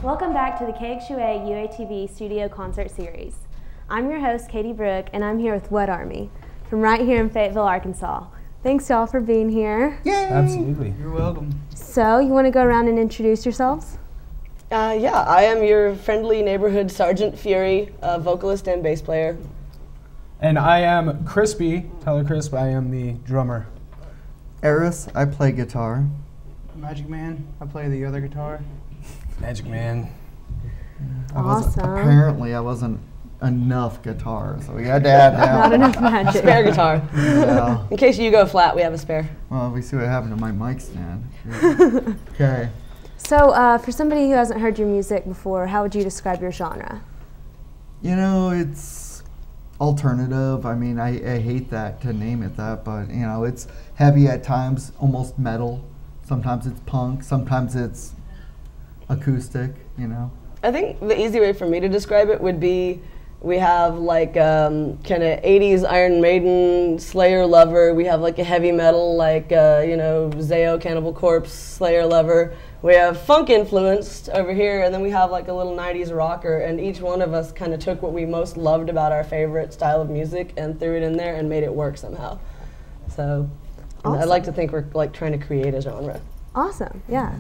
Welcome back to the KXUA-UATV Studio Concert Series. I'm your host, Katie Bruick, and I'm here with What Army from right here in Fayetteville, Arkansas. Thanks, y'all, for being here. Yay! Absolutely. You're welcome. So, you want to go around and introduce yourselves? Yeah, I am your friendly neighborhood Sergeant Fury, vocalist and bass player. And I am Crispy, Tyler Crisp. I am the drummer. Eris, I play guitar. Magic Man, I play the other guitar. Magic Man. Apparently I wasn't enough guitar, so we had to add that. Not enough magic. Spare guitar. Yeah. In case you go flat, we have a spare. Well, we see what happened to my mic stand. Okay. So, for somebody who hasn't heard your music before, how would you describe your genre? You know, it's alternative. I mean, I hate that to name it that, but you know, it's heavy at times, almost metal. Sometimes it's punk, sometimes it's acoustic, you know. I think the easy way for me to describe it would be we have like kind of 80s Iron Maiden, Slayer lover. We have like a heavy metal like, you know, Zao, Cannibal Corpse, Slayer lover. We have funk influenced over here, and then we have like a little 90s rocker, and each one of us kind of took what we most loved about our favorite style of music and threw it in there and made it work somehow. So Awesome. I like to think we're like trying to create a genre. Awesome, yeah.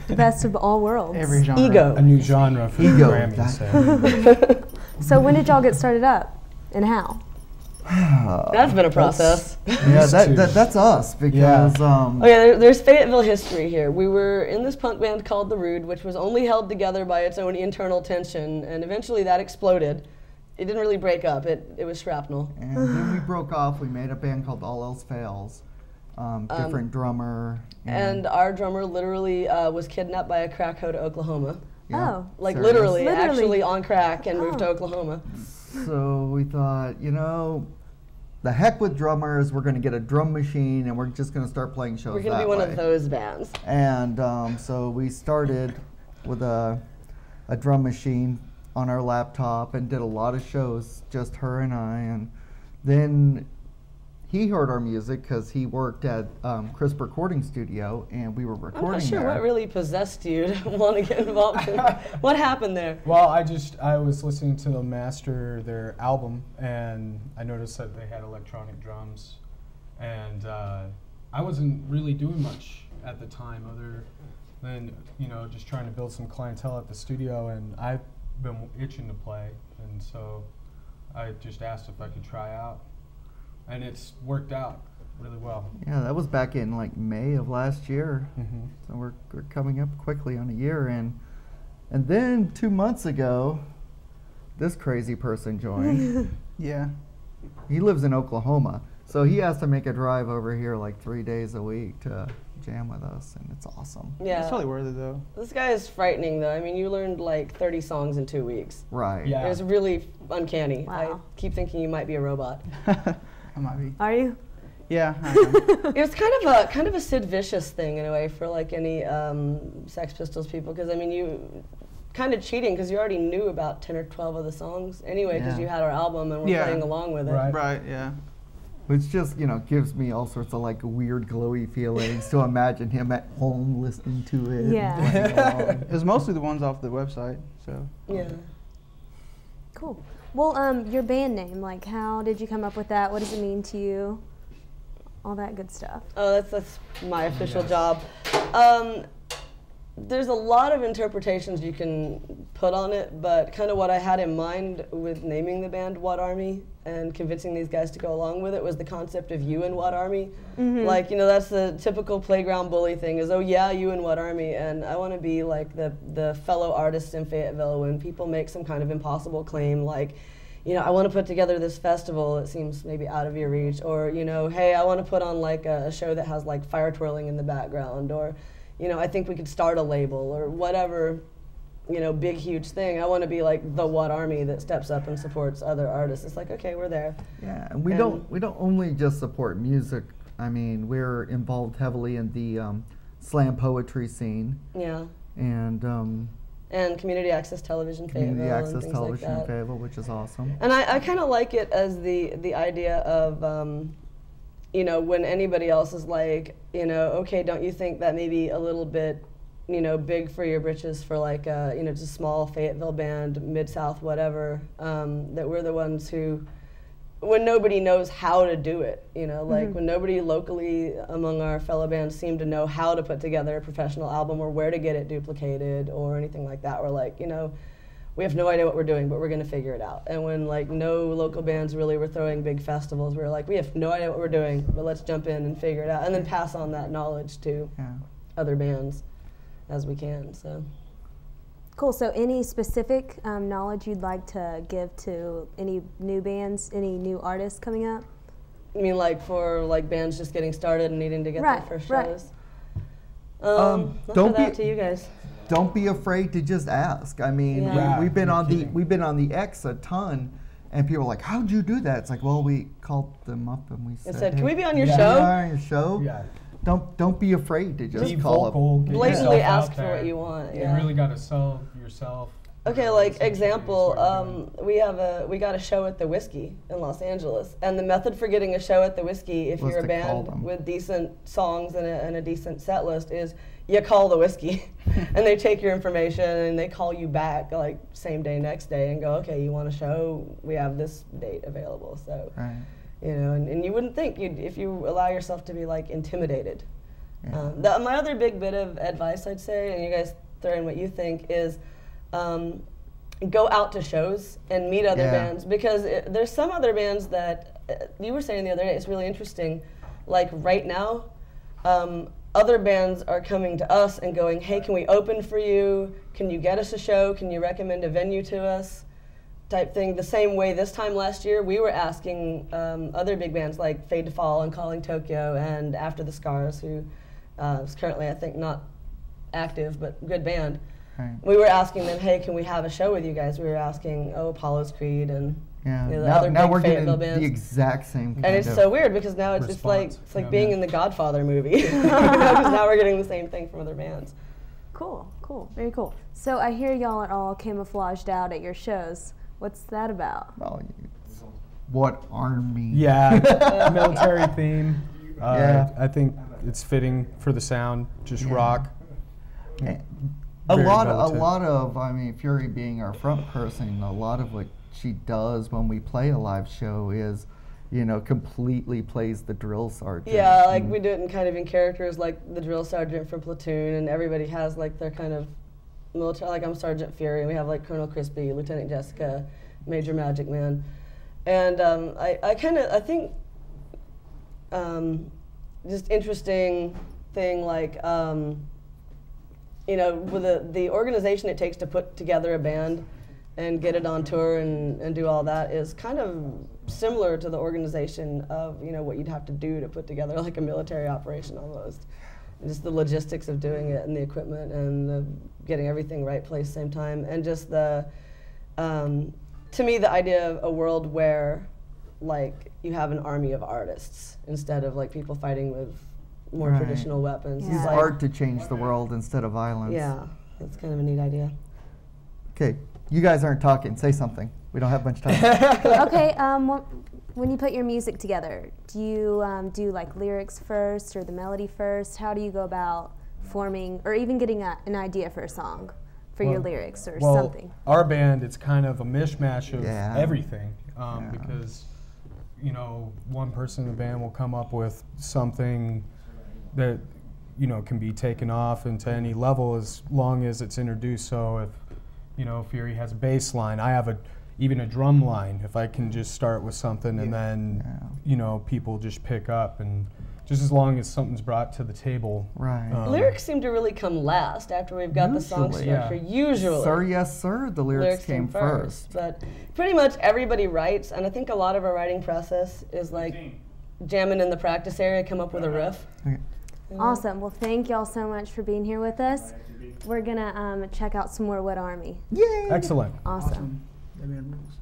The best of all worlds. Every genre. Ego. A new genre for the Ego. Grammys. So when did y'all get started up, and how? That's been a process. Yeah, that's us, because Oh yeah, there's Fayetteville history here. We were in this punk band called The Rude, which was only held together by its own internal tension, and eventually that exploded. It didn't really break up, it was shrapnel. and then we broke off, we made a band called All Else Fails. Different drummer. And our drummer literally was kidnapped by a crack hoe to Oklahoma. Yeah, Oh. Like serious. literally, Literally. actually on crack and moved to Oklahoma. So we thought, you know, the heck with drummers, we're going to get a drum machine and we're just going to start playing shows We're going to that be one way. of those bands. And so we started with a drum machine on our laptop and did a lot of shows, just her and I. And then he heard our music because he worked at Crisp Recording Studio, and we were recording I'm not sure there. what really possessed you to want to get involved in what happened there. Well, I was listening to them master their album, and I noticed that they had electronic drums, and I wasn't really doing much at the time other than, you know, just trying to build some clientele at the studio, and I've been itching to play, and so I just asked if I could try out. And it's worked out really well. Yeah, that was back in like May of last year. Mm-hmm. So we're coming up quickly on a year, and then 2 months ago, this crazy person joined. Yeah. He lives in Oklahoma, so he has to make a drive over here like 3 days a week to jam with us, and it's awesome. Yeah. It's totally worth it though. This guy is frightening though. I mean, you learned like 30 songs in 2 weeks. Right. Yeah. It was really uncanny. Wow. I keep thinking you might be a robot. I might be. Are you? Yeah, I am. It was kind of a Sid Vicious thing in a way for like any Sex Pistols people, because I mean you kind of cheating because you already knew about 10 or 12 of the songs anyway because Yeah. you had our album and were Yeah. playing along with it. Right. Right, yeah. Which just, you know, gives me all sorts of like weird glowy feelings to imagine him at home listening to it. and Yeah. playing along. It was mostly the ones off the website, so. Yeah. Cool. Well, your band name, like how did you come up with that? What does it mean to you? All that good stuff. Oh, that's my official Yes. job. There's a lot of interpretations you can put on it, but kind of what I had in mind with naming the band What Army and convincing these guys to go along with it was the concept of you and What Army. Like, you know, that's the typical playground bully thing is, oh yeah, you and What Army, and I want to be like the fellow artists in Fayetteville when people make some kind of impossible claim like, you know, I want to put together this festival that seems maybe out of your reach, or, you know, hey, I want to put on like a show that has like fire twirling in the background, or, you know, I think we could start a label, or whatever, you know, big, huge thing. I want to be like the What Army that steps up and supports other artists. It's like, okay, we're there. Yeah, and we don't only just support music. I mean, we're involved heavily in the slam poetry scene. Yeah. And community access television Fayetteville community and access things television like in that. Fayetteville, which is awesome. And I kind of like it as the idea of, you know, when anybody else is like, you know, okay, don't you think that maybe a little bit you know, big for your britches for like you know, just a small Fayetteville band, Mid-South, whatever, that we're the ones who, when nobody knows how to do it, you know, like when nobody locally among our fellow bands seem to know how to put together a professional album or where to get it duplicated or anything like that, we're like, you know, we have no idea what we're doing, but we're going to figure it out. And when like no local bands really were throwing big festivals, we were like, we have no idea what we're doing, but let's jump in and figure it out, and then pass on that knowledge to other bands as we can. So cool. So any specific knowledge you'd like to give to any new bands, any new artists coming up? You mean like for like bands just getting started and needing to get their first shows? Don't be to you guys. Don't be afraid to just ask. I mean, we've been on the X a ton, and people are like, "How'd you do that?" It's like, well, we called them up and we said, "Can we be on your show? show?" On your show. Yeah. Don't be afraid to just call vocal, up. Blatantly ask for what you want. You really got to sell yourself. Okay, like example, we got a show at the Whiskey in Los Angeles, and the method for getting a show at the Whiskey, if you're a band with decent songs and a decent set list, is you call the Whiskey, and they take your information and they call you back like same day, next day, and go, okay, you want a show? We have this date available. So, you know, and you wouldn't think if you allow yourself to be like intimidated. My other big bit of advice I'd say, and you guys throw in what you think, is go out to shows and meet other bands, because there's some other bands that you were saying the other day, it's really interesting, like right now, other bands are coming to us and going, hey, can we open for you? Can you get us a show? Can you recommend a venue to us? Type thing. The same way this time last year, we were asking other big bands like Fade to Fall and Calling Tokyo and After the Scars, who is currently, I think, not active, but good band. We were asking them, hey, can we have a show with you guys? We were asking, Apollo's Creed and you know, the other now big we're Fayetteville getting bands. The exact same kind and it's so weird because now it's like being in the Godfather movie. Because now we're getting the same thing from other bands. Cool, very cool. So I hear y'all are all camouflaged out at your shows. What's that about? Well, what army? Yeah, military theme. I think it's fitting for the sound. Just rock. A lot of, I mean, Fury being our front person, a lot of what she does when we play a live show is, you know, completely plays the drill sergeant. Yeah, like we do it in characters like the drill sergeant from Platoon, and everybody has like their kind of military, like I'm Sergeant Fury, and we have like Colonel Crispy, Lieutenant Jessica, Major Magic Man. And I think just interesting thing, like, you know, with the organization it takes to put together a band and get it on tour and do all that is kind of similar to the organization of, you know, what you'd have to do to put together like a military operation almost. And just the logistics of doing it and the equipment and the getting everything right place same time, and just the, to me, the idea of a world where like you have an army of artists instead of like people fighting with more traditional weapons. It's like art to change the world instead of violence. Yeah, that's kind of a neat idea. Okay, you guys aren't talking. Say something. We don't have much time. Okay, when you put your music together, do you do like lyrics first or the melody first? How do you go about forming or even getting an idea for a song for your lyrics or something? Our band, it's kind of a mishmash of everything because, you know, one person in the band will come up with something that, you know, can be taken off into any level as long as it's introduced. So if, you know, Fury has a bass line, I have even a drum line. If I can just start with something and then, you know, people just pick up, and just as long as something's brought to the table. Lyrics seem to really come last after we've got the song structure. Usually. Sir, yes, sir. The lyrics came first. But pretty much everybody writes, and I think a lot of our writing process is like jamming in the practice area, come up with a riff. Awesome. Well, thank y'all so much for being here with us. We're going to check out some more What Army. Yay! Excellent. Awesome. Batman rules.